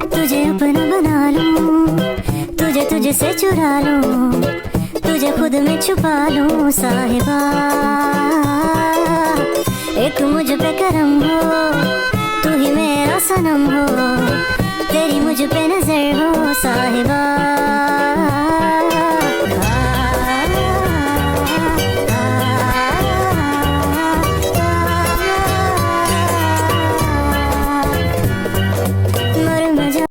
तुझे अपना बना लूं, तुझे तुझसे चुरा लूं, तुझे खुद में छुपा लूं साहिबा। एक मुझ पे करम हो, तू ही मेरा सनम हो।